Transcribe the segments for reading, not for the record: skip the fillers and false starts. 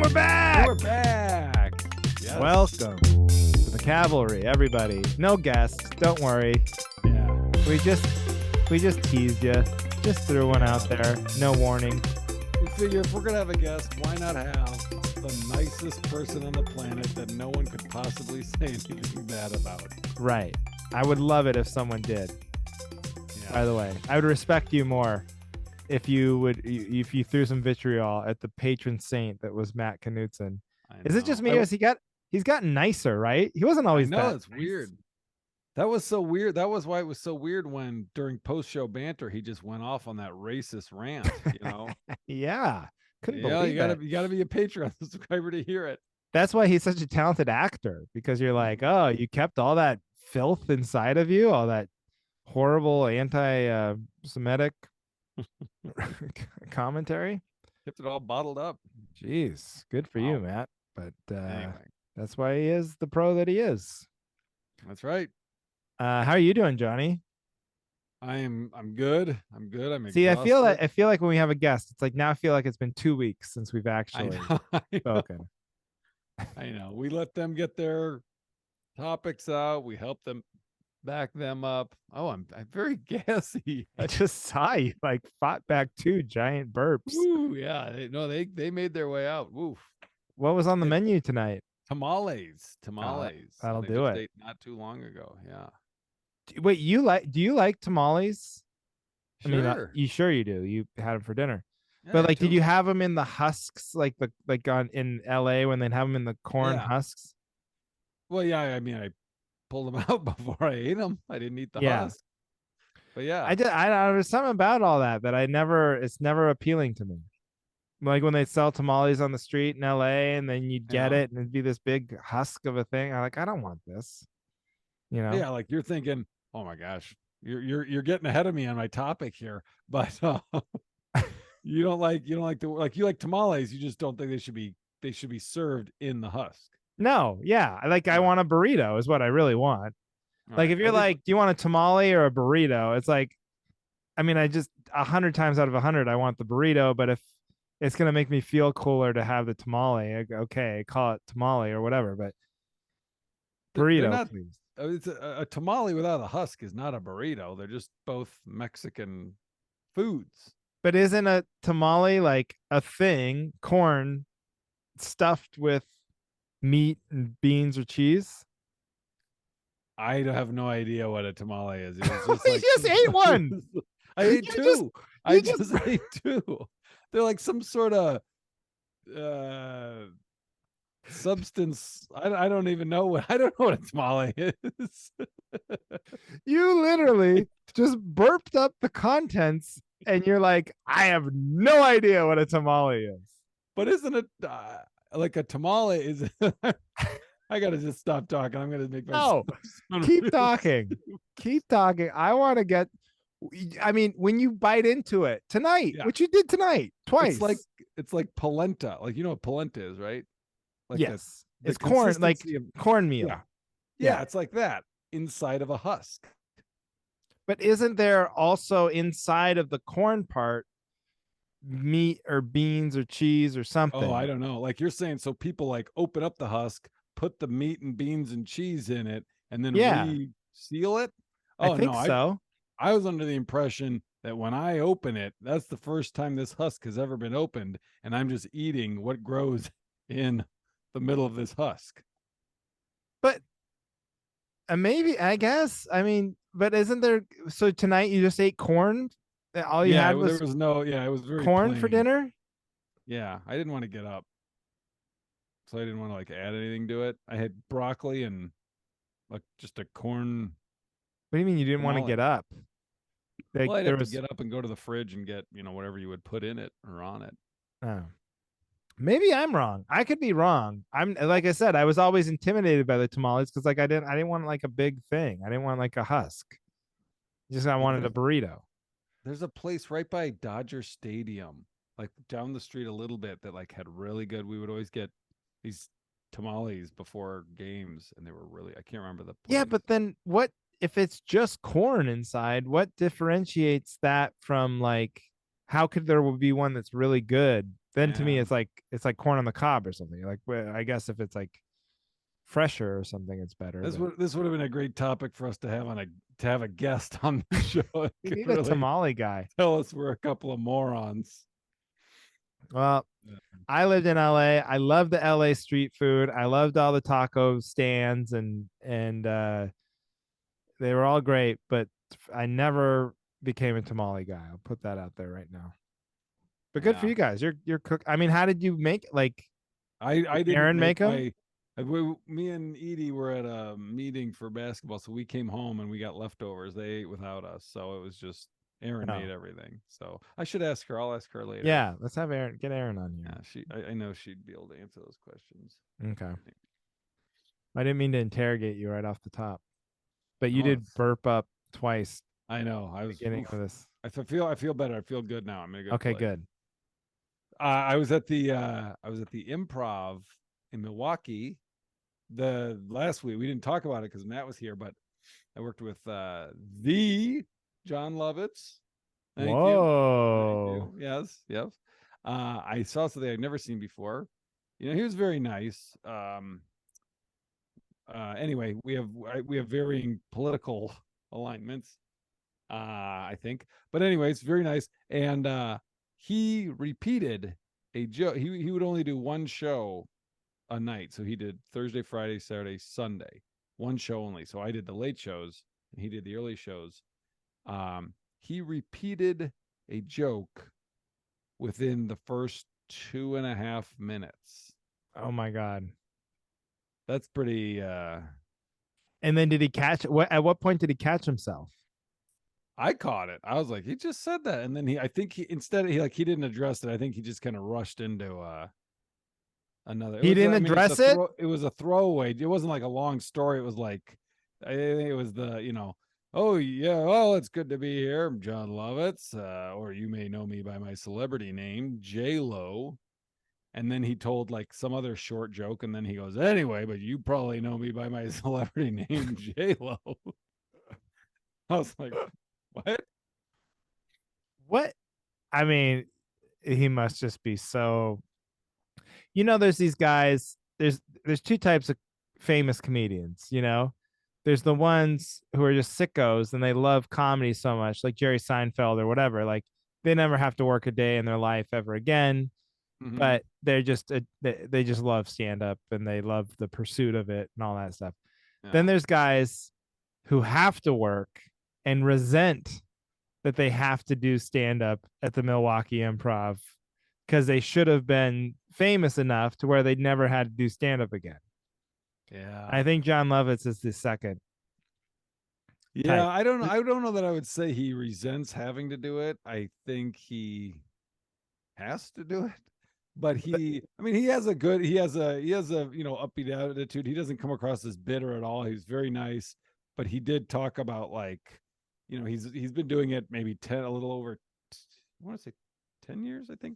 we're back. We're back. Yes. Welcome to the cavalry, everybody. No guests. Don't worry. Yeah. We just teased you. Just threw one out there. No warning. We figure if we're gonna have a guest, why not have the nicest person on the planet that no one could possibly say anything bad about? Right. I would love it if someone did. Yeah. By the way, I would respect you more if you threw some vitriol at the patron saint that was Matt Knutson. Is it just me, or he's gotten nicer, right? He wasn't always that. No, that it's nice. weird. That was so weird. That was why it was so weird when during post-show banter he just went off on that racist rant. You know? Yeah, couldn't believe you gotta be a Patreon subscriber to hear it. That's why he's such a talented actor, because you're like, oh, you kept all that filth inside of you, all that horrible anti-Semitic commentary. Kept it all bottled up. Jeez, good for you, Matt. But Anyway. that's why he is the pro that he is. That's right. How are you doing, Johnny? I'm good. I'm See, exhausted. I feel like when we have a guest, it's like now I feel like it's been 2 weeks since we've actually spoken. I know. We let them get their topics out. We help them back them up. Oh, I'm very gassy. I just saw you like fought back 2 giant burps. Ooh, yeah. They made their way out. Woof. What was on the menu tonight? Tamales. That'll They do just it. ate not too long ago. Yeah. Wait, do you like tamales? Sure. I mean, you sure you do. You had them for dinner. Yeah, But like, did you have them in the husks, like in LA when they'd have them in the corn husks? Well, yeah. I mean, I pulled them out before I ate them. I didn't eat the husk. But yeah, I there's something about all that it's never appealing to me. Like when they sell tamales on the street in LA, and then you'd get it, and it'd be this big husk of a thing. I'm like, I don't want this. You know? Yeah, like you're thinking, oh my gosh, you're getting ahead of me on my topic here, but you like tamales. You just don't think they should be served in the husk. No, yeah, I want a burrito is what I really want. Like if you're like, do you want a tamale or a burrito? It's like, I mean, I just 100 times out of 100, I want the burrito. But if it's gonna make me feel cooler to have the tamale, okay, call it tamale or whatever. But burrito, please. It's a tamale without a husk is not a burrito. They're just both Mexican foods. But isn't a tamale like a thing, corn stuffed with meat and beans or cheese? I have no idea what a tamale is. It was just you just ate one. I ate two. I just ate two. They're like some sort of substance. I don't even know what a tamale is. You literally just burped up the contents, and you're like, I have no idea what a tamale is. But isn't it like a tamale? Is I gotta just stop talking. I'm gonna make myself. No, keep talking. Keep talking. I want to get. I mean, when you bite into it tonight, which you did tonight twice, it's like polenta. Like, you know what polenta is, right? Like yes, it's corn, like cornmeal. Yeah, it's like that inside of a husk. But isn't there also inside of the corn part meat or beans or cheese or something? Oh, I don't know. Like you're saying, so people like open up the husk, put the meat and beans and cheese in it, and then reseal it. Oh, I think so. I was under the impression that when I open it, that's the first time this husk has ever been opened, and I'm just eating what grows in the middle of this husk. But maybe, I guess, I mean, but isn't there? So tonight you just ate corn. All you had was it was very corn plain. For dinner. Yeah, I didn't want to get up, so I didn't want to like add anything to it. I had broccoli and like just a corn. What do you mean you didn't want to get up? Like, well, I'd have to get up and go to the fridge and get, whatever you would put in it or on it. Oh, maybe I'm wrong. I could be wrong. I'm, like I said, I was always intimidated by the tamales because like I didn't want like a big thing. I didn't want like a husk. I wanted a burrito. There's a place right by Dodger Stadium, like down the street a little bit, that like had really good. We would always get these tamales before games, and they were really, I can't remember the place. Yeah, but then what if it's just corn inside? What differentiates that from like, how could there be one that's really good Then to me, Yeah. it's like corn on the cob or something. Like, well, I guess if it's like fresher or something, it's better. But This would have been a great topic for us to have on a to have a guest on the show. It we could need a really tamale guy. tell us we're a couple of morons. Well, Yeah. I lived in LA. I loved the LA street food. I loved all the taco stands and they were all great, but I never became a tamale guy. I'll put that out there right now. But good for Yeah. you guys. You're cook. I mean, how did you make like I did didn't Aaron make make them? me and Edie were at a meeting for basketball, so we came home and we got leftovers. They ate without us, so it was just Aaron made No. everything. So I should ask her. I'll ask her later. Yeah, let's have Aaron get Aaron on here. Yeah, I know she'd be able to answer those questions. Okay. I didn't mean to interrogate you right off the top, but you Oh, did burp up twice I know. at the beginning of this. I feel better. I feel good now. I'm in a good Okay, place. good. I was at the Improv in Milwaukee the last week. We didn't talk about it because Matt was here, but I worked with the John Lovitz. Thank you. Thank Whoa. you. Yes. Yes. I saw something I'd never seen before. You know, he was very nice. Anyway, we have varying political alignments, I think. But anyway, it's very nice. And he repeated a joke. He would only do one show a night. So he did Thursday, Friday, Saturday, Sunday, one show only. So I did the late shows and he did the early shows. He repeated a joke within the first 2.5 minutes. Oh my god. That's pretty And then did he catch what at what point did he catch himself? I caught it. I was like, he just said that. And then I think he instead he didn't address it. I think he just kind of rushed into another. He didn't I mean, address it? it was a throwaway. It wasn't like a long story. It was like I think it was the, oh yeah, well, it's good to be here. I'm John Lovitz, or you may know me by my celebrity name, J Lo. And then he told like some other short joke, and then he goes, anyway, but you probably know me by my celebrity name, J Lo. I was like, what? What? I mean, he must just be so there's these guys, there's two types of famous comedians, There's the ones who are just sickos and they love comedy so much, like Jerry Seinfeld or whatever. Like they never have to work a day in their life ever again, Mm-hmm. but they're just they just love stand up and they love the pursuit of it and all that stuff. Then Yeah. there's guys who have to work and resent that they have to do stand up at the Milwaukee Improv because they should have been famous enough to where they'd never had to do stand up again. Yeah. I think John Lovitz is the second Yeah, type. I don't know. I don't know that I would say he resents having to do it. I think he has to do it. But I mean, he has a, upbeat attitude. He doesn't come across as bitter at all. He's very nice, but he did talk about like, he's been doing it maybe 10, a little over, I want to say 10 years, I think,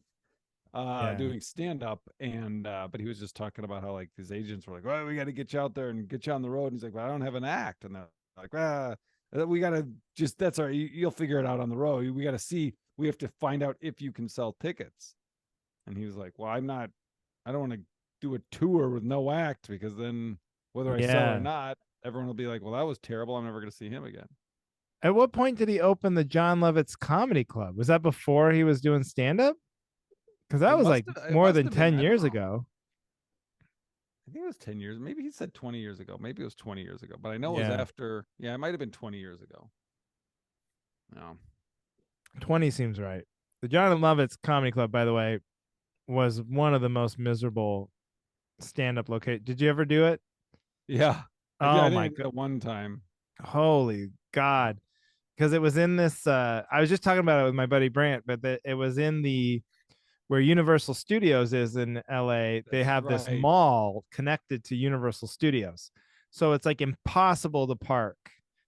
Yeah. doing stand up. And, but he was just talking about how like his agents were like, well, we got to get you out there and get you on the road. And he's like, well, I don't have an act. And they're like, we got to that's all right. You'll figure it out on the road. We got to see, we have to find out if you can sell tickets. And he was like, well, I don't want to do a tour with no act because then whether I sell or Yeah. not, everyone will be like, well, that was terrible. I'm never going to see him again. At what point did he open the John Lovitz Comedy Club? Was that before he was doing stand up? Because that was like It more must than have been. 10 I don't years know. ago. I think it was 10 years. Maybe he said 20 years ago. Maybe it was 20 years ago, but I know it was Yeah. after. Yeah, it might have been 20 years ago. No. 20 seems right. The John Lovitz Comedy Club, by the way, was one of the most miserable stand up locations. Did you ever do it? Yeah. Oh I my think I did god. it one time. Holy God. Because it was in this I was just talking about it with my buddy Brant, but it was in the where Universal Studios is in LA. They That's have this right. mall connected to Universal Studios. So it's like impossible to park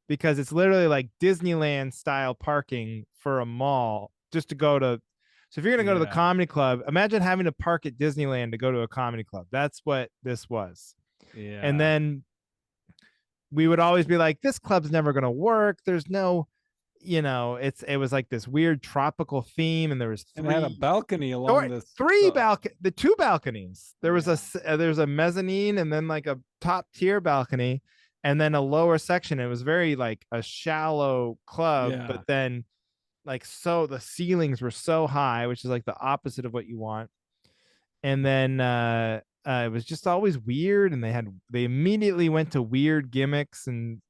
because it's literally like Disneyland style parking for a mall just to go to. So if you're going to go to the Yeah. comedy club, imagine having to park at Disneyland to go to a comedy club. That's what this was. And Yeah. then we would always be like, this club's never going to work. There's no, it was like this weird tropical theme, and there was And it had a balcony along this. the two balconies. There was there's a mezzanine, and then like a top tier balcony, and then a lower section. It was very like a shallow club, but Yeah. then like so the ceilings were so high, which is like the opposite of what you want. And then it was just always weird, and they immediately went to weird gimmicks and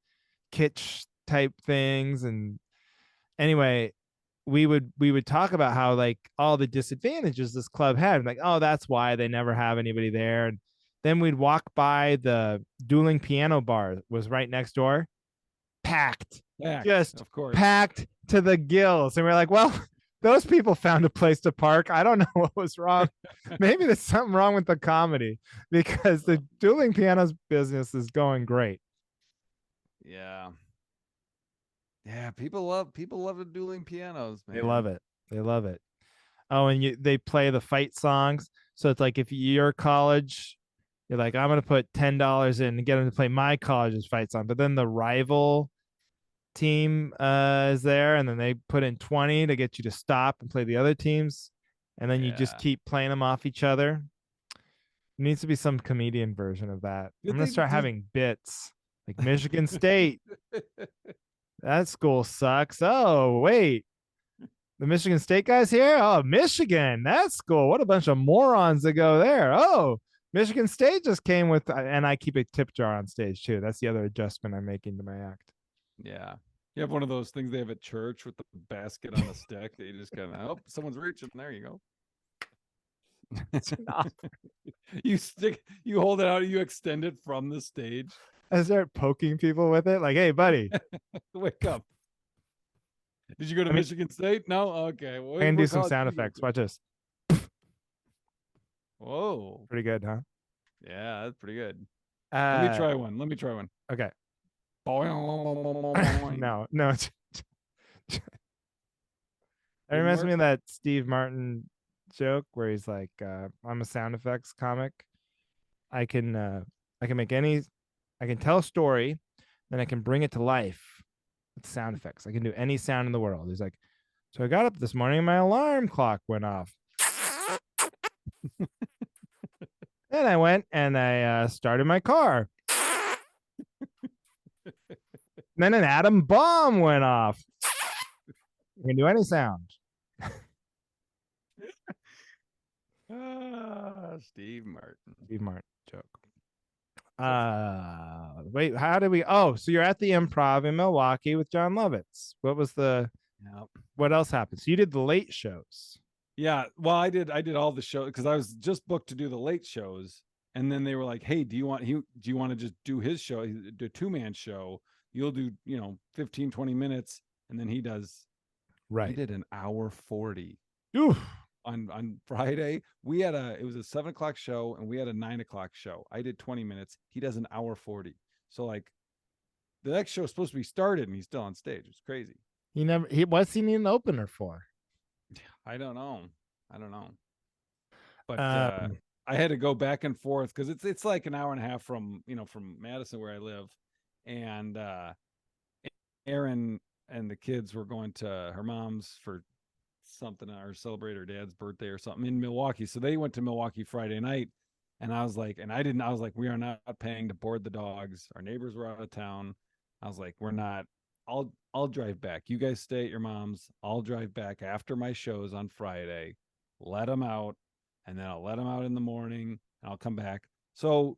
kitsch type things. And anyway, we would talk about how like all the disadvantages this club had, like, oh, that's why they never have anybody there. And then we'd walk by the dueling piano bar, was right next door, packed, just Of course. packed to the gills. And we're like, well, those people found a place to park. I don't know what was wrong. Maybe there's something wrong with the comedy, because the dueling pianos business is going great. Yeah. Yeah, people love the dueling pianos, They man. love it. They love it. Oh, and they play the fight songs. So it's like if you're college, you're like, I'm gonna put $10 in and get them to play my college's fight song. But then the rival team is there, and then they put in 20 to get you to stop and play the other teams, and then you just Yeah. keep playing them off each other. There needs to be some comedian version of that. I'm Did gonna they start did having bits like Michigan State. That school sucks. Oh, wait. The Michigan State guys here? Oh, Michigan. That school. What a bunch of morons that go there. Oh, Michigan State just came with, and I keep a tip jar on stage too. That's the other adjustment I'm making to my act. Yeah. You have one of those things they have at church with the basket on a stick that you just kind of, oh, someone's reaching. There you go. You hold it out, you extend it from the stage. I start poking people with it, like, hey, buddy. Wake up. Did you go to I mean, Michigan State? No? Okay. I can do some sound effects. Watch this. Whoa. Pretty good, huh? Yeah, that's pretty good. Let me Uh, try one. Let me try one. okay. Boing. No, no. It reminds me of that Steve Martin joke where he's like, I'm a sound effects comic. I can make I can tell a story, then I can bring it to life with sound effects. I can do any sound in the world. He's like, so I got up this morning and my alarm clock went off. Then I went and I started my car. Then an atom bomb went off. You can do any sound. Steve Martin. Steve Martin joke. Wait, how did we? Oh, so you're at the Improv in Milwaukee with John Lovitz. Yep. What else happened? So you did the late shows. Yeah, well, I did all the shows because I was just booked to do the late shows, and then they were like, "Hey, do you want to just do his show, the two-man show? You'll do 15, 20 minutes, and then he Right. did an hour 40 Oof. on Friday. It was a 7 o'clock show, and we had a 9 o'clock show. I did 20 minutes. He does an hour 40. So like, the next show is supposed to be started, and he's still on stage. It's crazy. What's he need an opener for? I don't know. But Um, I had to go back and forth because it's like an hour and a half from Madison where I live, and Erin and the kids were going to her mom's for something or celebrate her dad's birthday or something in Milwaukee. So they went to Milwaukee Friday night, and I was like, we are not paying to board the dogs. Our neighbors were out of town. I was like, we're not. I'll drive back. You guys stay at your mom's. I'll drive back after my shows on Friday. Let them out, and then I'll let them out in the morning, and I'll come back. So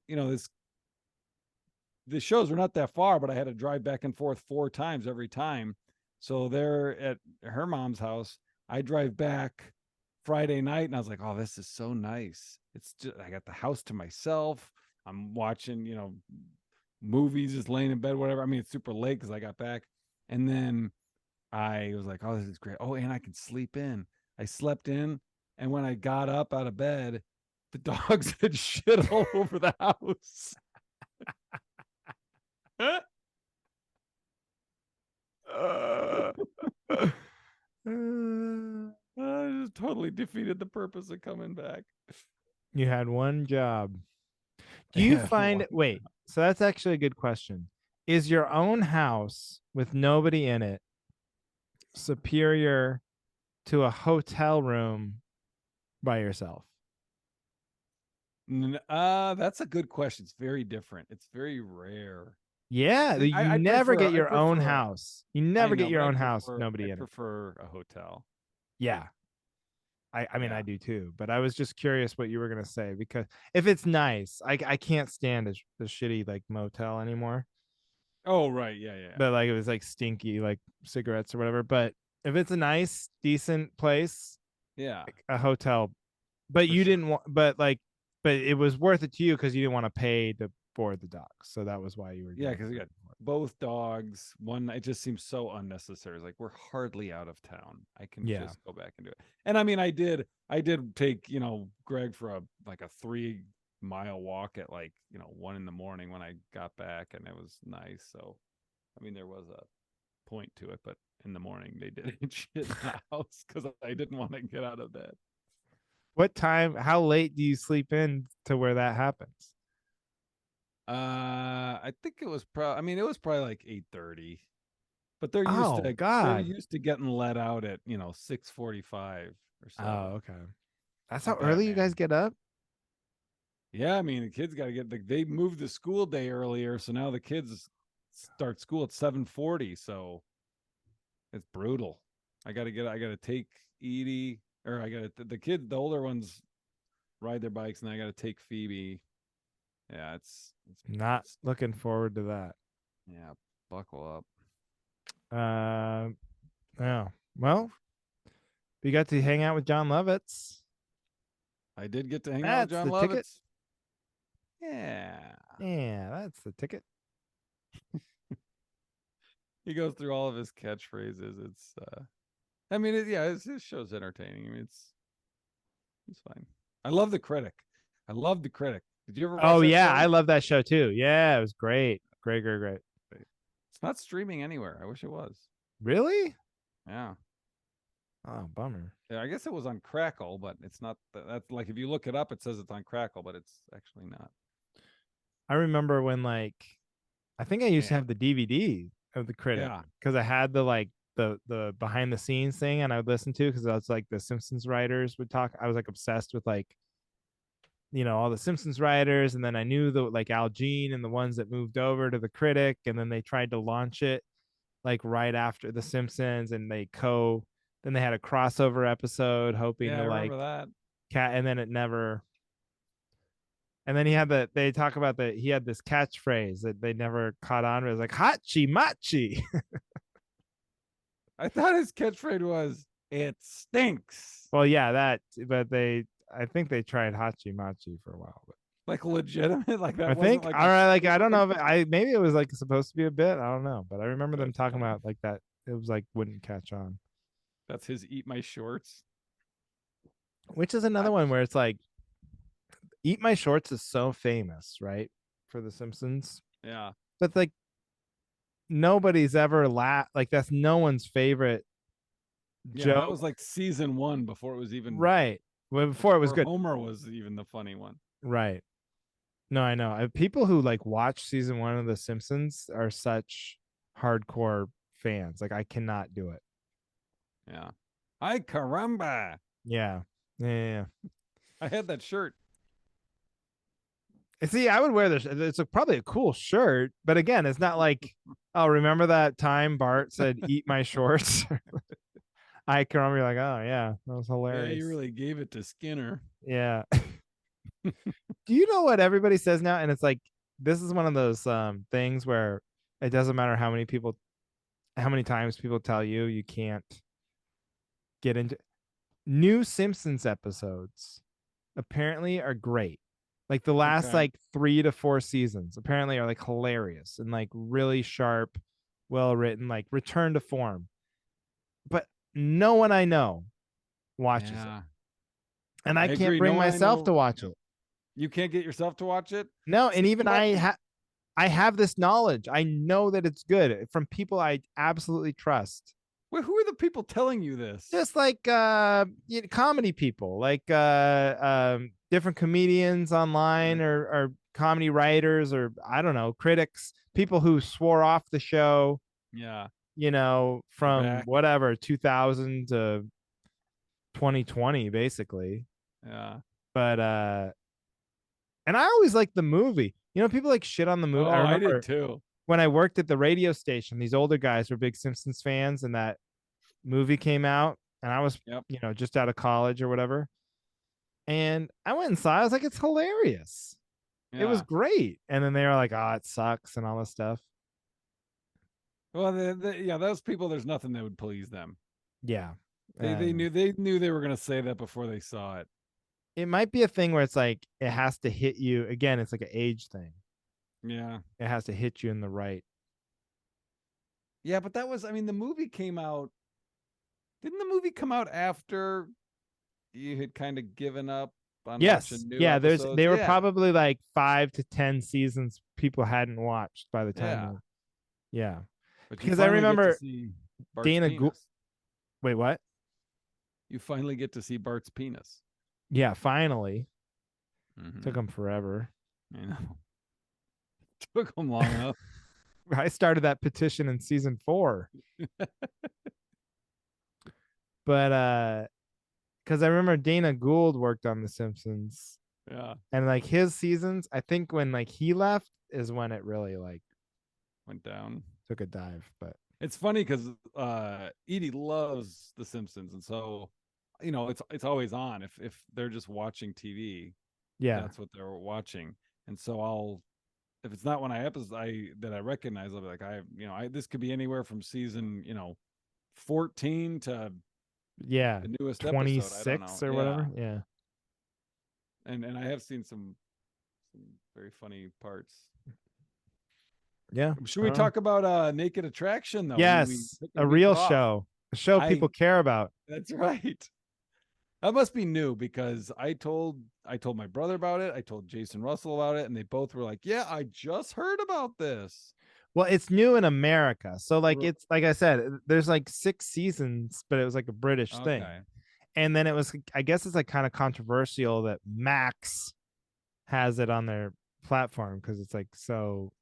the shows were not that far, but I had to drive back and forth 4 times every time. So they're at her mom's house. I drive back Friday night, and I was like, oh, this is so nice. It's just, I got the house to myself. I'm watching, movies, just laying in bed, whatever. I mean, it's super late because I got back. And then I was like, oh, this is great. Oh, and I can sleep in. I slept in. And when I got up out of bed, the dogs had shit all over the house. I just totally defeated the purpose of coming back. You had one job. Do you find wait, so that's actually a good question. Is your own house with nobody in it superior to a hotel room by yourself? That's a good question. It's very different. It's very rare. Yeah, you I'd never prefer get I'd your own prefer a house. You I never get know, your but own house, nobody I'd in it. prefer a hotel. Yeah. I mean, Yeah. I do too, but I was just curious what you were gonna say because if it's nice, I can't stand the shitty like motel anymore. Oh, right. Yeah, yeah. But like it was like stinky like cigarettes or whatever. But if it's a nice, decent place, Yeah, like a hotel, but for you sure. didn't want, but it was worth it to you because you didn't want to pay to board the dogs, so that was why you were Yeah, getting because we it. got both dogs. One, it just seems so unnecessary. It's like we're hardly out of town. I can Yeah, just go back and do it. And I mean, I did take Greg for a 3 mile walk at like 1 in the morning when I got back, and it was nice. So I mean, there was a point to it, but in the morning they did shit in the house because I didn't want to get out of bed. what time? How late do you sleep in to where that happens? I think it was I mean, it was probably like 8:30. But Oh they're God. used to getting let out at 6:45 or Oh, 7. okay. That's how Not bad, early you guys man. get up. Yeah, I mean the kids got to they moved the school day earlier, so now the kids start school at 7:40. So it's brutal. I got to take Edie, or I got to the kids, the older ones ride their bikes, and I got to take Phoebe. Yeah, Not it's looking forward to that. yeah, buckle up. Um, yeah. Well, we got to hang out with John Lovitz. I did get to hang out with That's John the ticket. Lovitz. Yeah. Yeah, that's the ticket. He goes through all of his catchphrases. I mean, his show's entertaining. I mean, it's fine. I love the critic. I love the critic. Did you ever watch Oh that yeah, I show? love that show too. Yeah, it was great. Great, great, great. It's not streaming anywhere. I wish it was. Really? Yeah. Oh, bummer. Yeah, I guess it was on Crackle, but it's not. That's like if you look it up, it says it's on Crackle, but it's actually not. I remember when like I think I used to Yeah. have the DVD of the critic Yeah. because I had the like the behind the scenes thing and I would listen to because that's like the Simpsons writers would talk. I was like obsessed with like all the Simpsons writers, and then I knew the like Al Jean and the ones that moved over to the critic, and then they tried to launch it like right after the Simpsons, and then they had a crossover episode hoping Yeah, I to like remember that. cat, and then it never. And then they talk about that he had this catchphrase that they never caught on. It was like hachi machi. I thought his catchphrase was "It stinks." Well, yeah, but I think they tried hachi machi for a while, but Like legitimate. Like I that wasn't think like all a right, like I spoof don't on know if something. maybe it was like supposed to be a bit. I don't know, but I remember them That's talking funny. about like that. It was like wouldn't catch on, That's his "Eat My Shorts." which is I another one where it's like Eat My Shorts is so famous, right, for The Simpsons, Yeah. but like nobody's ever like that's no one's favorite Yeah, that joke, was like season 1 before it was even right? Well, before it was good, Homer was even the funny one. right? No, I know. People who like watch season one of The Simpsons are such hardcore fans. Like I cannot do it. Yeah. Ay caramba. Yeah. Yeah. I had that shirt. And see, I would wear this. It's probably a cool shirt, but again, it's not like, oh, remember that time Bart said, "Eat my shorts." I can remember, like, oh yeah, that was Yeah, you hilarious. really gave it to Skinner. Yeah. Do you know what everybody says now? And it's like this is one of those things where it doesn't matter how many times people tell you you can't get into new Simpsons episodes apparently are great. Like the last Okay. like 3 to 4 seasons apparently are like hilarious and like really sharp, well written, like return to form. But no one I know watches it. Yeah. And I I can't agree. bring No one I myself to know. watch Yep. it. You can't get yourself to watch it? No, and See, even but I have this knowledge. I know that it's good from people I absolutely trust. who are the people telling you this? Just like comedy people, like different comedians online or comedy writers or I don't know, critics, people who swore off the show. Yeah. They're from back. whatever 2000 to 2020 basically. Yeah. But and I always liked the movie. People like shit on the movie. I Oh, I did remember too. when I worked at the radio station, these older guys were big Simpsons fans, and that movie came out, and I was, Yep. just out of college or whatever. And I went and saw it. I was like, it's hilarious. It was Yeah. great. And then they were like, oh, it sucks and all this stuff. Well, yeah, those people, there's nothing that would please them. Yeah. They And knew they were gonna say that before they saw it. it might be a thing where it's like it has to hit you again. It's like an age thing. Yeah. It has to hit you in the right. Yeah, but that was, I mean, the movie came out. Didn't the movie come out after you had kind of given up on Yes. watching new Yeah. episodes? They were Yeah. probably like 5 to 10 seasons people hadn't watched by the time. Yeah. Yeah. But you Because I finally get to remember see Bart's Dana. penis. Wait, what? You finally get to see Bart's penis. Yeah. Finally. Took Mm-hmm. them forever. I know. Took them long enough. I started that petition in season 4. But because I remember Dana Gould worked on The Simpsons, Yeah. and like his seasons, I think when like he left is when it really like Went down. took a dive. But It's funny because Edie loves The Simpsons, and so it's always on. If they're just watching TV, yeah, that's what they're watching. And so I'll, if it's not one that I recognize, I'll be like, this could be anywhere from season 14 to yeah, the newest episode. I don't know. 26 or Yeah, whatever. Yeah, and I have seen some very funny parts. yeah. Should we talk about Naked Attraction though? We Yes, took a a week real off. show, a show I people care about. That's right. That must be new because I told my brother about it. I told Jason Russell about it, and they both were like, "Yeah, I just heard about this." Well, it's new in America, so like R- it's like I said, there's like 6 seasons, but it was like a British thing. Okay. And then it was, I guess it's like kind of controversial that Max has it on their platform because it's like so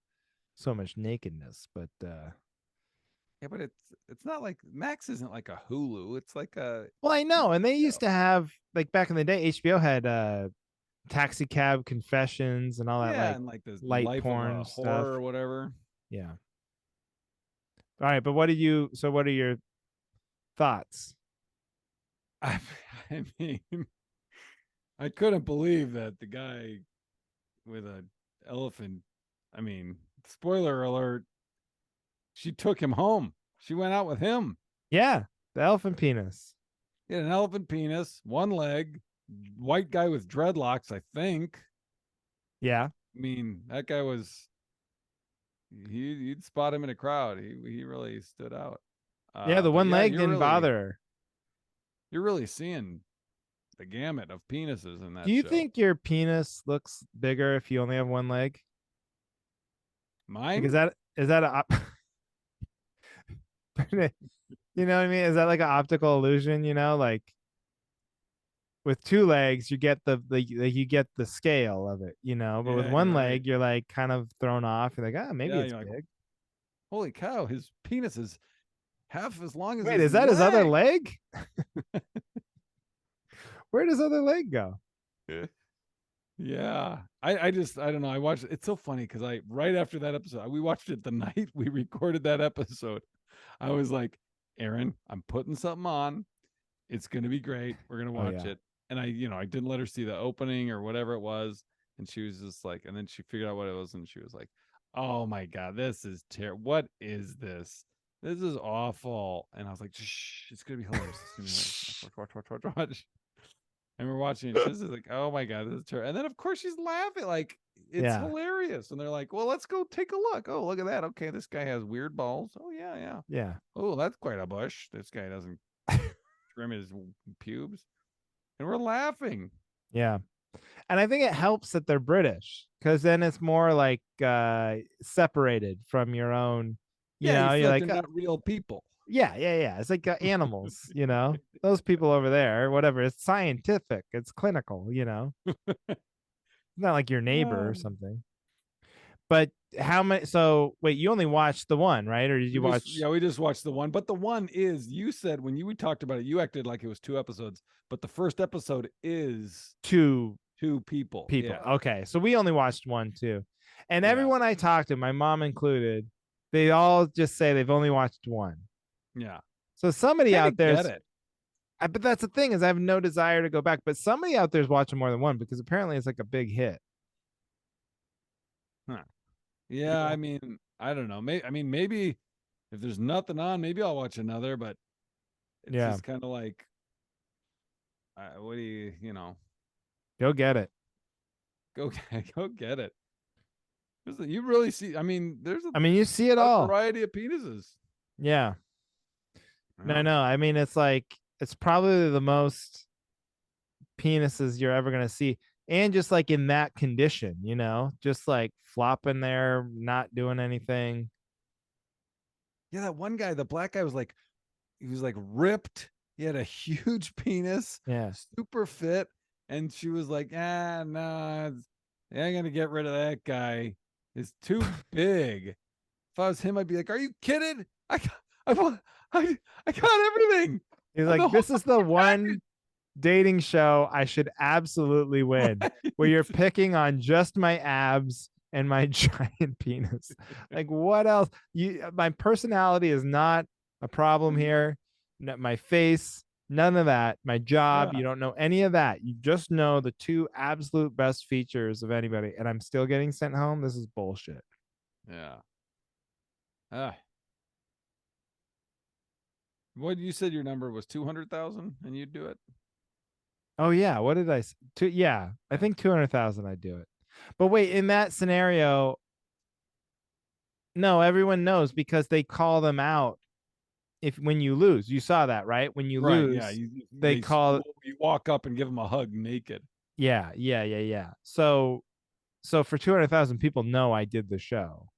much nakedness. But Yeah, but it's not like Max isn't like a Hulu. It's like a well, I know, and they show. used to have like back in the day, HBO had Taxi Cab Confessions and all that Yeah, like and like this light life of porn a stuff. whore or whatever. Yeah. All right, but what are your thoughts? I, I mean, I couldn't believe that the guy with a elephant. I mean, spoiler alert. She took him home. She went out with him. Yeah, the elephant penis. He had an elephant penis, one leg, white guy with dreadlocks, I think. Yeah. I mean, that guy was you'd spot him in a crowd. He really stood out. Yeah, the But one yeah, leg didn't bother her. you're really seeing the gamut of penises in Do that you show. think your penis looks bigger if you only have one leg? Like, Mine? is that a you know what I mean? Is that like an optical illusion? Like with 2 legs, you get you get the scale of it. But with Yeah, you're one right. leg, you're like kind of thrown off. You're like, maybe Yeah, it's you're like, big. holy cow, his penis is half as long as Wait, his is that his other leg. leg? Where does other leg go? Yeah. I don't know. I watched it's so funny because I right after that episode, we watched it the night we recorded that episode. I was like, Aaron, I'm putting something on. It's gonna be great. We're gonna Oh watch yeah, it. And I didn't let her see the opening or whatever it was. And she was just like, and then she figured out what it was, and she was like, "Oh my god, this is terrible. What is this? This is awful." And I was like, "Shh, it's gonna be hilarious. It's gonna be hilarious. Watch." And we're watching it. She's like, "Oh my god, this is terrible." And then of course she's laughing, like it's yeah, hilarious. And they're like, "Well, let's go take a look. Oh, look at that. Okay, this guy has weird balls. Oh yeah, yeah. yeah, Oh, that's quite a bush. This guy doesn't trim his pubes." And we're laughing. yeah. And I think it helps that they're British because then it's more like separated from your own. Yeah, you feel You're like like, they're not real people. yeah, yeah, yeah. It's like animals. Those people over there, whatever. It's scientific. It's clinical. It's not like your neighbor or Um, something. But how many? So wait, you only watched the one, right? Or did you watch We just watched the one, but the one is, you said when we talked about it, you acted like it was 2 episodes, but the first episode is two two people. people? Yeah. Okay, so we only watched one too, and Yeah. everyone I talked to, my mom included, they all just say they've only watched one. Yeah. So somebody Kind out of get there's, it. but that's the thing is I have no desire to go back. But somebody out there's watching more than one because apparently it's like a big hit. Huh. Yeah, I mean, I don't know. Maybe if there's nothing on, maybe I'll watch another, but it's Yeah, just kind of like, what do go get it. go go get it. You really see, I mean, there's a I mean, you see it lot of all. variety of penises. Yeah. Yeah. No. I mean, it's like it's probably the most penises you're ever gonna see, and just like in that condition, just like flopping there, not doing anything. Yeah, that one guy, the black guy, he was like ripped. He had a huge penis, Yeah. super fit, and she was like, no, I ain't gonna get rid of that guy. It's too big. If I was him, I'd be like, are you kidding? I want, I got everything. He's I'm the like, whole this is the fucking package. one dating show I should absolutely win, where Right. you're picking on just my abs and my giant penis. Like, what else? My personality is not a problem here. My face, none of that. My job, you Yeah. don't know any of that. You just know the two absolute best features of anybody, and I'm still getting sent home. This is bullshit. Yeah. Ah. What you said your number was 200,000 and you'd do it? Oh yeah, what did I say? Yeah, I think 200,000 I'd do it. But wait, in that scenario, no, everyone knows because they call them out if when you lose. You saw that, right? When you Right. Yeah. lose, they call You walk up and give them a hug naked. yeah. So for 200,000 people know I did the show.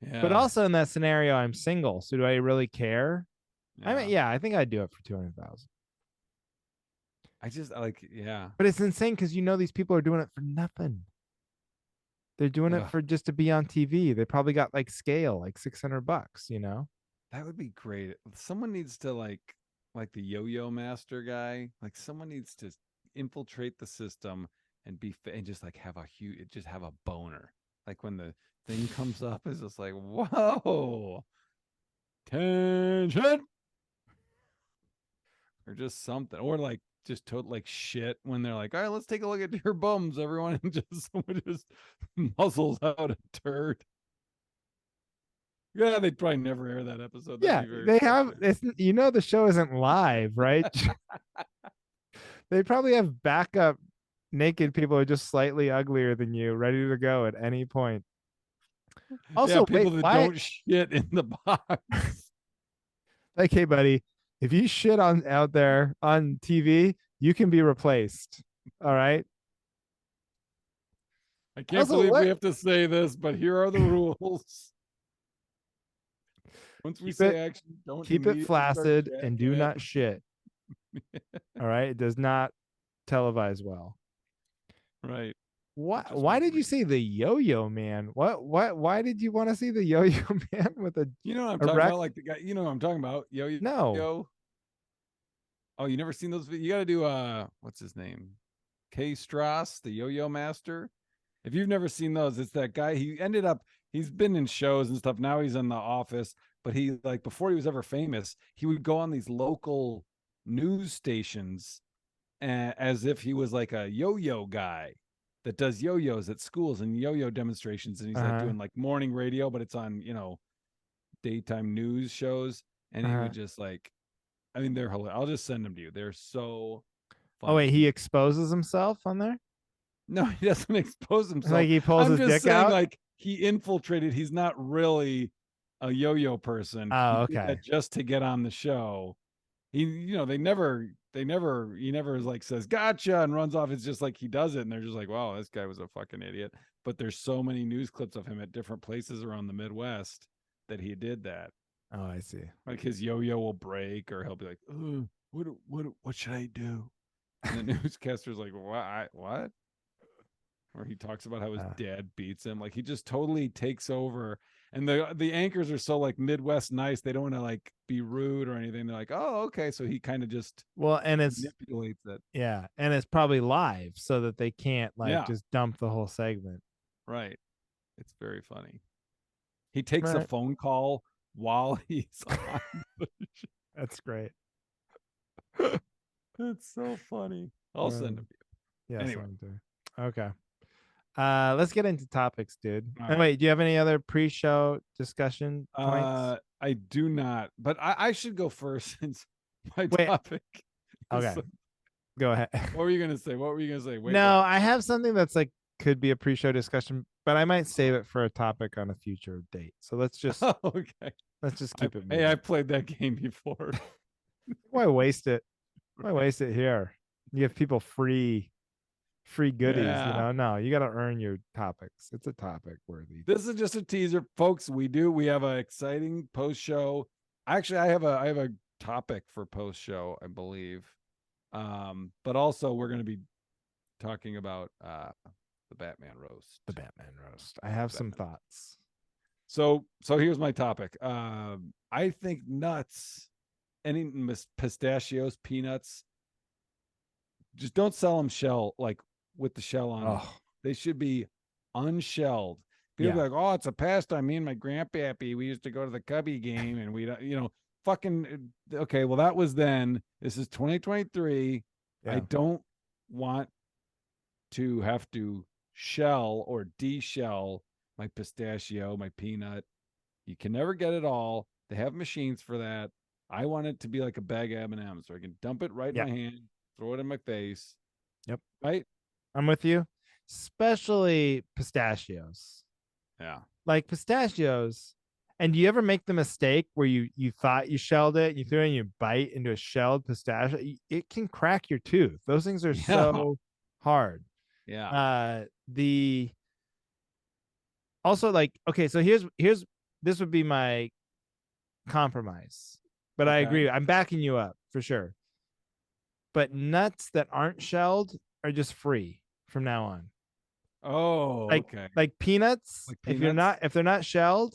But Yeah. also in that scenario I'm single, so do I really care? I mean, Yeah. yeah, I think I'd do it for 200,000. I just like, yeah. But it's insane cuz these people are doing it for nothing. They're doing it Ugh, for just to be on TV. They probably got like scale, like $600, that would be great. Someone needs to like the yo-yo master guy. Like someone needs to infiltrate the system and and just like have a huge, just have a boner. Like when the thing comes up, it's just like, whoa, tension, or just something, or like just total like shit when they're like, all right, let's take a look at your bums, everyone, and just someone just muzzles out a turd. Yeah, they'd probably never air that episode. That'd Yeah, be very they funny. have it's the show isn't live, right? They probably have backup naked people who are just slightly uglier than you, ready to go at any point. Yeah, Also, wait, people that why? don't shit in the box. Like, hey, buddy, if you shit on out there on TV, you can be replaced. All right. I can't Also, believe we what? have to say this, but here are the rules. Once we Keep say it action, don't keep it immediately start flaccid and jacking do it. not shit. All right. It does not televise well. Right. Why? It just Why won't did you read. see the Yo-Yo Man? What? Why did you want to see the Yo-Yo Man with a You know what I'm talking erect? about? Like the guy, you know what I'm talking about? Yo yo No. yo. Oh, you never seen those? You got to do what's his name? K Strauss, the yo-yo master. If you've never seen those, it's that guy. He's been in shows and stuff. Now he's in the office, but he like before he was ever famous, he would go on these local news stations as if he was like a yo-yo guy that does yo-yos at schools and yo-yo demonstrations. And he's like Uh-huh. doing like morning radio, but it's on, daytime news shows. And he Uh-huh. would just like, I mean, they're hilarious. I'll just send them to you. They're so Oh wait, funny. he exposes himself on there? No, he doesn't expose Like himself. he pulls I'm his just dick saying, out? like, he infiltrated. He's not really a yo-yo person. He Oh, did okay. that just to get on the show. He never like says gotcha and runs off. It's just like he does it, and they're just like, wow, this guy was a fucking idiot. But there's so many news clips of him at different places around the Midwest that he did that. Oh, I see. Like his yo-yo will break, or he'll be like, what should I do? And the newscaster's like, what? What? where he talks about how his Uh, dad beats him. Like he just totally takes over. And the anchors are so like Midwest nice. They don't want to like be rude or anything. They're like, oh, okay. So he kind of just well, and it's manipulates it. yeah, and it's probably live so that they can't like Yeah, just dump the whole segment. right. It's very funny. He takes a Right. phone call while he's on. That's great. It's so funny. I'll send Um, him to yeah, you. Anyway, something to. Okay. Let's get into topics, dude. all And right. wait, do you have any other pre-show discussion points? I do not, but I should go first since my Wait, topic is. okay, go ahead. What were you gonna say? What were you gonna say? Wait, No, what? I have something that's like could be a pre-show discussion, but I might save Oh, it for a topic on a future date. So okay. let's just keep it Hey, I moving. played that game before. Why waste it? Why waste it here? You give people free goodies, Yeah. No, you got to earn your topics. It's a topic worthy. This is just a teaser, folks. We have an exciting post show. Actually, I have a topic for post show, I believe. But also we're going to be talking about the Batman roast. The Batman roast. I have some Batman. thoughts. So here's my topic. I think nuts, any pistachios, peanuts, just don't sell them shell like with the shell on them. Oh, They should be unshelled. People be yeah. like, "Oh, it's a pastime. Me and my grandpappy, we used to go to the Cubby game, and we, fucking okay." Well, that was then. This is 2023. I Yeah. don't want to have to shell or deshell my pistachio, my peanut. You can never get it all. They have machines for that. I want it to be like a bag of M&Ms, so I can dump it right in Yeah. my hand, throw it in my face. Yep. Right? I'm with you. Especially pistachios. Yeah. Like pistachios. And do you ever make the mistake where you thought you shelled it, you threw it and you bite into a shelled pistachio? It can crack your tooth. Those things are Yeah. so hard. Yeah. The also like okay, so here's this would be my compromise. But I Okay. agree. I'm backing you up for sure. But nuts that aren't shelled are just free from now on. Oh, Like okay. like peanuts, Like peanuts? if they're not shelled,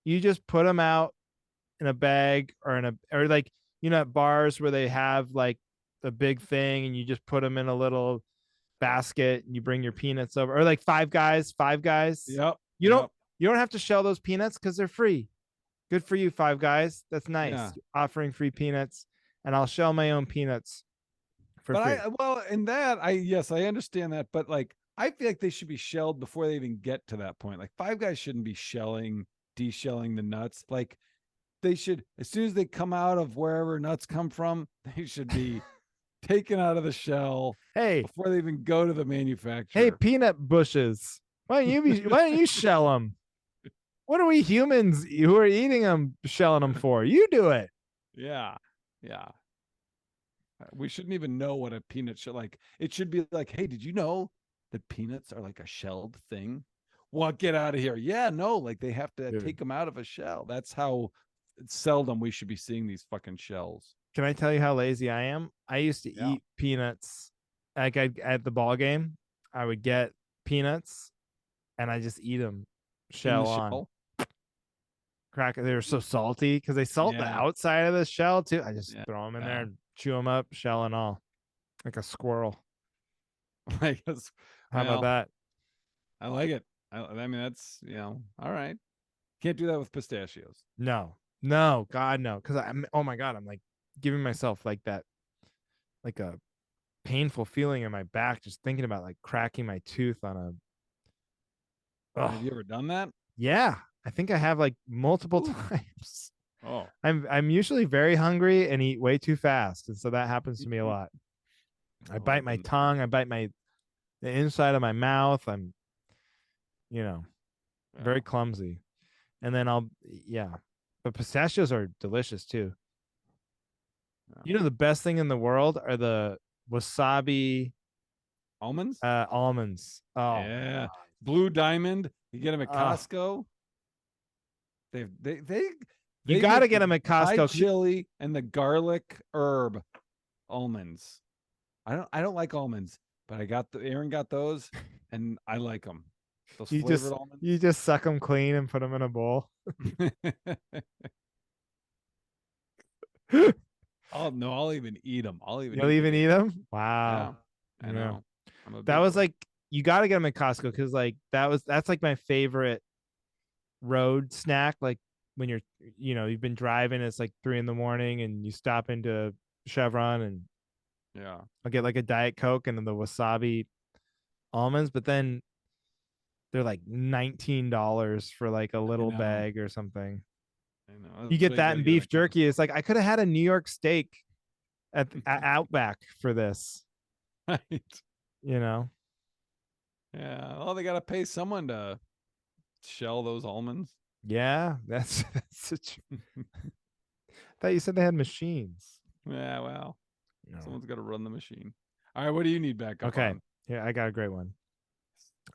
you just put them out in a bag or or like at bars where they have like a big thing and you just put them in a little basket and you bring your peanuts over or like five guys. Yep. You don't Yep. you don't have to shell those peanuts because they're free. Good for you, Five Guys. That's Yeah. nice. Offering free peanuts, and I'll shell my own peanuts for But free. well, in that, yes, I understand that, but like I feel like they should be shelled before they even get to that point. Like Five Guys shouldn't be deshelling the nuts. Like they should, as soon as they come out of wherever nuts come from, they should be taken out of the shell Hey, before they even go to the hey, manufacturer. peanut bushes. Why don't you shell them? What are we humans who are eating them shelling them for? You do it. Yeah. Yeah. We shouldn't even know what a peanut shell like. It should be like, hey, did you know that peanuts are like a shelled thing? Well, get out of here. Yeah, no, like they have to Dude, take them out of a shell. That's how seldom we should be seeing these fucking shells. can I tell you how lazy I am? I used to Yeah. eat peanuts. Like at the ball game, I would get peanuts and I just eat them In the shell on. shell. Crack. They were so salty because they salt the Yeah. outside of the shell too. I just Yeah. throw them in there Yeah. and chew them up, shell and all, like a squirrel. I guess, How about well, that? I like it. I mean, that's, all right. Can't do that with pistachios. No, God, no. Because I'm. Oh my God, I'm like giving myself like that, like a painful feeling in my back just thinking about like cracking my tooth on a. Have Oh you ever done that? yeah, I think I have like multiple Ooh. times. Oh. I'm usually very hungry and eat way too fast, and so that happens to me a lot. I Oh, bite I've my been there. tongue. I bite the inside of my mouth. I'm you know Yeah. very clumsy, and then yeah, but pistachios are delicious too. Yeah. The best thing in the world are the wasabi Almonds? almonds. Oh my Yeah. God. Blue Diamond. You get them at Oh, Costco. They they they you they got to get get the them at Thai Costco. chili and the garlic herb almonds. I don't like almonds, but Aaron got those. and I like them. Those You flavored just almonds. you just suck them clean and put them in a bowl. Oh no, I'll even eat them. I'll even You'll eat the even eat damn. them? Yeah, Wow. I Yeah. know. I'm a That big was boy. like you got to get them at Costco because like that's like my favorite road snack. Like when you've been driving, it's like 3 in the morning, and you stop into Chevron, and Yeah, I'll get like a Diet Coke and the wasabi almonds, but then they're like $19 for like a I little know. bag or something. I know. You That's get why you that got to and get beef at jerky. It's Costco. like I could have had a New York steak at Outback for this, Right. you know? Yeah. Oh, they got to pay someone to shell those almonds. Yeah, that's such. I thought you said they had machines. Yeah. Well, No. someone's got to run the machine. All right. What do you need backup Okay. on? Yeah, I got a great one.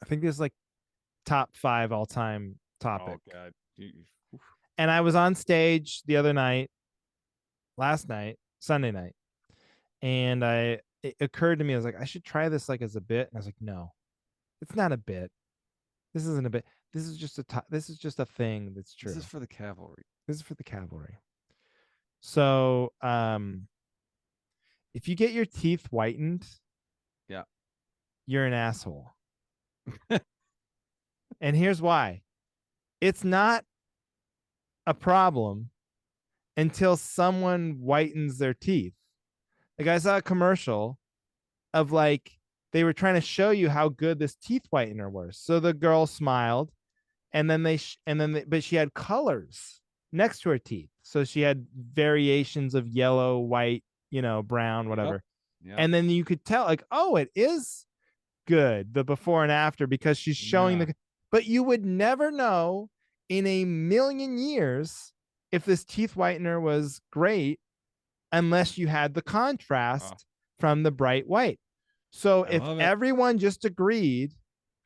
I think this is like top five all time Oh topic. God. Oof. And I was on stage the other night, last night, Sunday night, and it occurred to me, I was like, I should try this like as a bit. And I was like, no, it's not a bit. This isn't a bit. This is just a thing that's This true. is for the cavalry. This is for the cavalry. So, if you get your teeth whitened, Yeah. you're an asshole. And here's why. It's not a problem until someone whitens their teeth. Like I saw a commercial of like they were trying to show you how good this teeth whitener was. So the girl smiled, and then but she had colors next to her teeth. So she had variations of yellow, white, brown, Yep. whatever. Yep. And then you could tell like, oh, it is good, the before and after, because she's showing Yeah. but you would never know in a million years if this teeth whitener was great unless you had the Oh, contrast from the bright white. So I if love it. everyone just agreed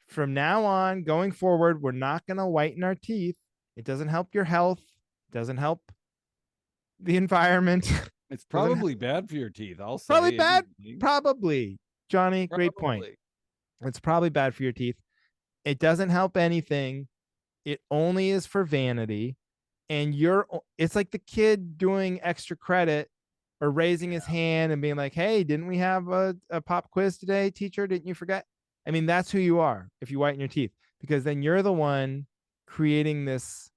from now on going forward, we're not going to whiten our teeth, it doesn't help your health, it doesn't help the environment. It's Doesn't probably bad for your teeth. I'll probably say. bad, probably. Johnny, great point. Probably. It's probably bad for your teeth. It doesn't help anything. It only is for vanity. And it's like the kid doing extra credit or raising his Yeah. hand and being like, hey, didn't we have a pop quiz today, teacher? Didn't you forget? I mean, that's who you are if you whiten your teeth, because then you're the one creating this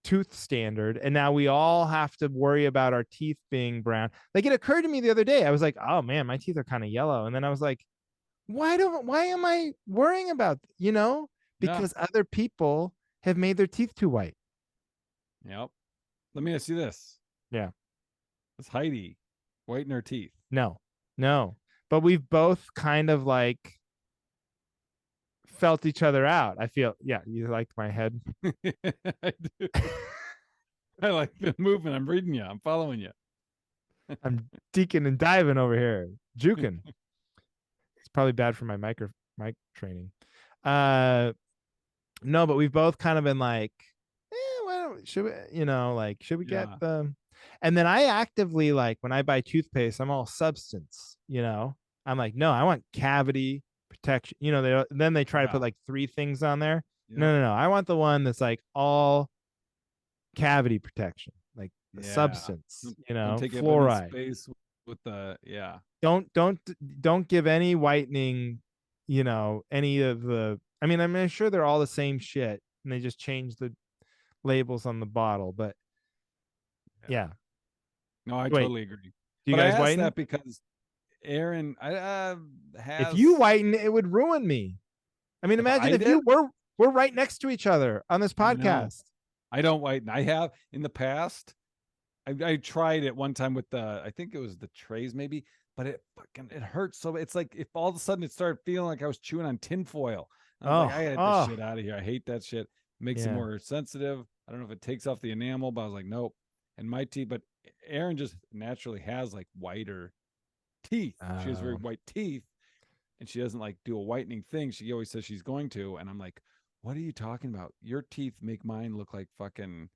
tooth standard. And now we all have to worry about our teeth being brown. Like it occurred to me the other day. I was like, oh man, my teeth are kind of yellow. And then I was like, why am I worrying about, Yeah. because other people have made their teeth too white. Yep. Let me ask you this. Yeah. Does Heidi whiten her teeth? No, no. But we've both kind of like felt each other out. I feel, yeah, you liked my head. I do. I like the movement. I'm reading you. I'm following you. I'm deacon and diving over here, juking. It's probably bad for my mic training. Uh, no, but we've both kind of been like, should we, like, should we get Yeah. the, and then I actively, like, when I buy toothpaste, I'm all substance, I'm like, no, I want cavity protection. Then they try to put Yeah. like three things on there. Yep. No, no, no. I want the one that's like all cavity protection, like the Yeah. substance, Don't take up any fluoride. space with the yeah. Don't give any whitening, any of the, I mean, I'm sure they're all the same shit and they just change the labels on the bottle, but Yeah. yeah. No, I Wait, totally agree. do you But I guys asked whiten? that because Aaron If you has whiten, it would ruin me. I mean, if imagine I if did, we're right next to each other on this I know. podcast. I don't whiten. I have in the past. I tried it one time with the I think it was the trays maybe, but it hurts so it's like if all of a sudden it started feeling like I was chewing on tinfoil. I was like, I Oh, gotta get this oh, shit out of here. I hate that shit. Makes it yeah. more sensitive. I don't know if it takes off the enamel, but I was like, nope. And my teeth, but Aaron just naturally has like whiter teeth. She has very Oh, white teeth and she doesn't like do a whitening thing. She always says she's going to. And I'm like, what are you talking about? Your teeth make mine look like fucking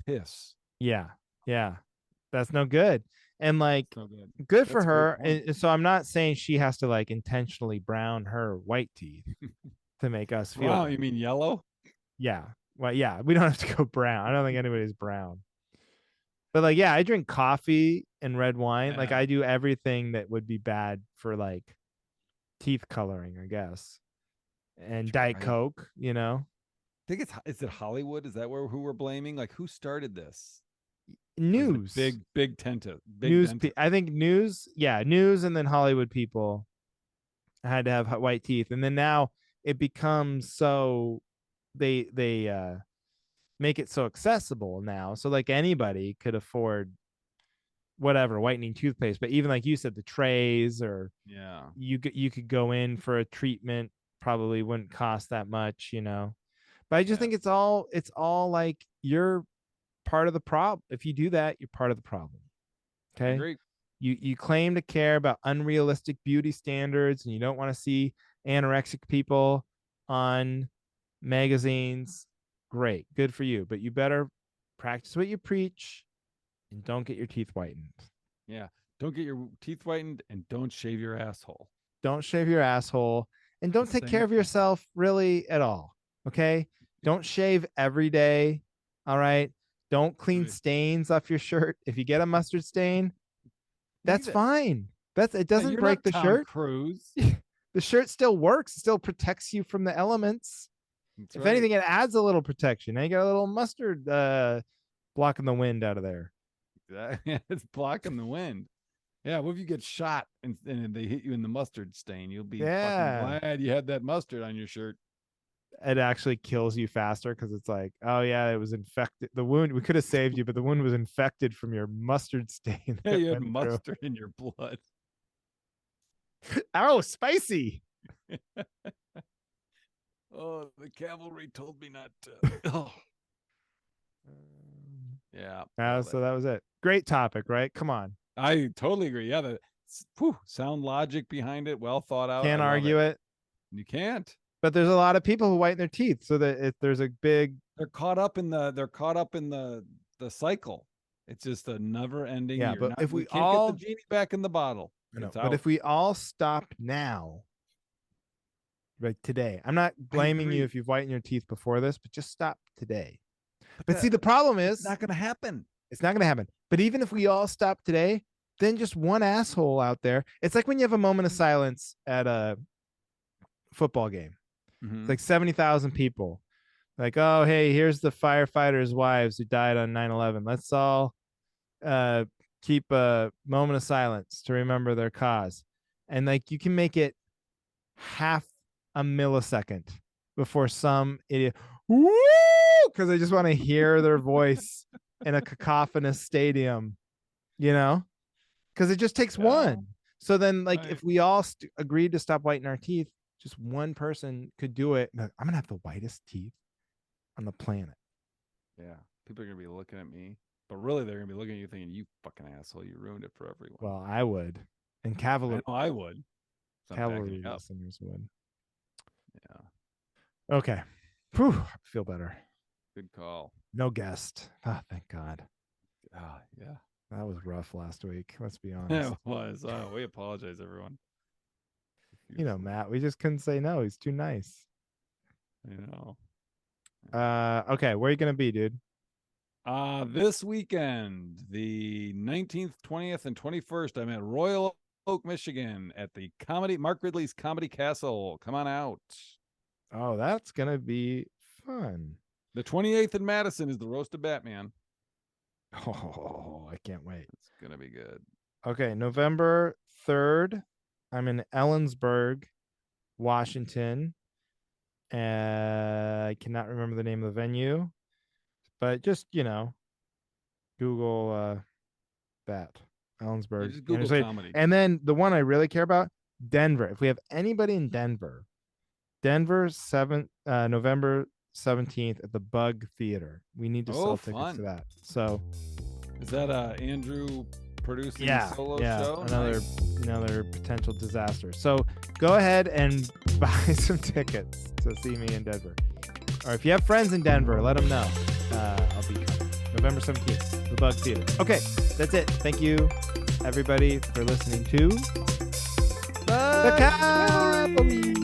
piss. yeah, yeah. That's no good. And like, It's no good. good for That's a great her. point. And so I'm not saying she has to like intentionally brown her white teeth. to make us feel Wow, better. you mean yellow? Yeah. Well, yeah, we don't have to go brown. I don't think anybody's brown. But like, yeah, I drink coffee and red wine. Like Yeah. I do everything that would be bad for like teeth coloring, I guess. And Diet Right. Coke, you know. I think is it Hollywood? Is that who we're blaming? Like who started this? Or is it News. big dentist? I think news, yeah, news and then Hollywood people had to have white teeth. And then now it becomes so they make it so accessible now. So like anybody could afford whatever whitening toothpaste, but even like you said, the trays, or Yeah. you could go in for a treatment, probably wouldn't cost that much, you know. But I just think it's all like you're part of the problem. If you do that, you're part of the problem. I Okay. agree. You claim to care about unrealistic beauty standards and you don't want to see anorexic people on magazines. Great, good for you, but you better practice what you preach and don't get your teeth whitened. Yeah. Don't get your teeth whitened and don't shave your asshole. Don't shave your asshole and don't take care of thing. yourself really at all. Okay. Don't shave every day. All right. Don't clean stains off your shirt. If you get a mustard stain, that's fine. It doesn't you're break not the Tom shirt. Cruise. The shirt still works. It still protects you from the elements. That's if right. anything, it adds a little protection. Now you got a little mustard blocking the wind out of there. It's blocking the wind. Yeah, what if you get shot and they hit you in the mustard stain? You'll be fucking glad you had that mustard on your shirt. It actually kills you faster because it's like, oh yeah, it was infected. The wound, we could have saved you, but the wound was infected from your mustard stain. Yeah, you had mustard in your blood. Oh, spicy. Oh, the cavalry told me not to. Oh. Yeah. So that was it. Great topic, right? Come on. I totally agree. Yeah, the sound logic behind it, well thought out. Can't argue it. You can't. But there's a lot of people who whiten their teeth, so that there's a big. They're caught up in the cycle. It's just a never ending. Yeah, but if we can't all get the genie back in the bottle. But if we all stop now, like today, I'm not blaming you if you've whitened your teeth before this, but just stop today. But see, the problem is it's not going to happen. It's not going to happen. But even if we all stop today, then just one asshole out there. It's like when you have a moment of silence at a football game. Mm-hmm. It's like 70,000 people. Like, oh, hey, here's the firefighters' wives who died on 9/11. Let's all keep a moment of silence to remember their cause. And like you can make it half a millisecond before some idiot, woo, because I just want to hear their voice in a cacophonous stadium, you know, because it just takes one. So then, like, if we all agreed to stop whitening our teeth, just one person could do it. I'm gonna have the whitest teeth on the planet. Yeah, people are gonna be looking at me, but really they're gonna be looking at you thinking, "You fucking asshole, you ruined it for everyone." Well, I would, and cavalry. I would. Cavalry listeners would. Yeah. Okay. Whew, I feel better. Good call. No guest. Oh, thank God. Yeah. That was rough last week. Let's be honest. It was. We apologize, everyone. You know, Matt, we just couldn't say no. He's too nice. I know. Okay, where are you gonna be, dude? This weekend, the 19th, 20th, and 21st, I'm at Royal Oak, Michigan, at the Mark Ridley's Comedy Castle. Come on out. Oh, that's gonna be fun. The 28th in Madison is the Roast of Batman. Oh, I can't wait. It's gonna be good. Okay, November 3rd, I'm in Ellensburg, Washington. I cannot remember the name of the venue, but just, Google that. Ellensburg. Just Google comedy. And then the one I really care about, Denver. If we have anybody in Denver, November 17th at the Bug Theater. We need to sell tickets to that. So is that Andrew producing solo show? Another potential disaster. So go ahead and buy some tickets to see me in Denver. Or if you have friends in Denver, let them know. I'll be coming. November 17th, the Bug Theater. Okay, that's it. Thank you, everybody, for listening to The Cavalry.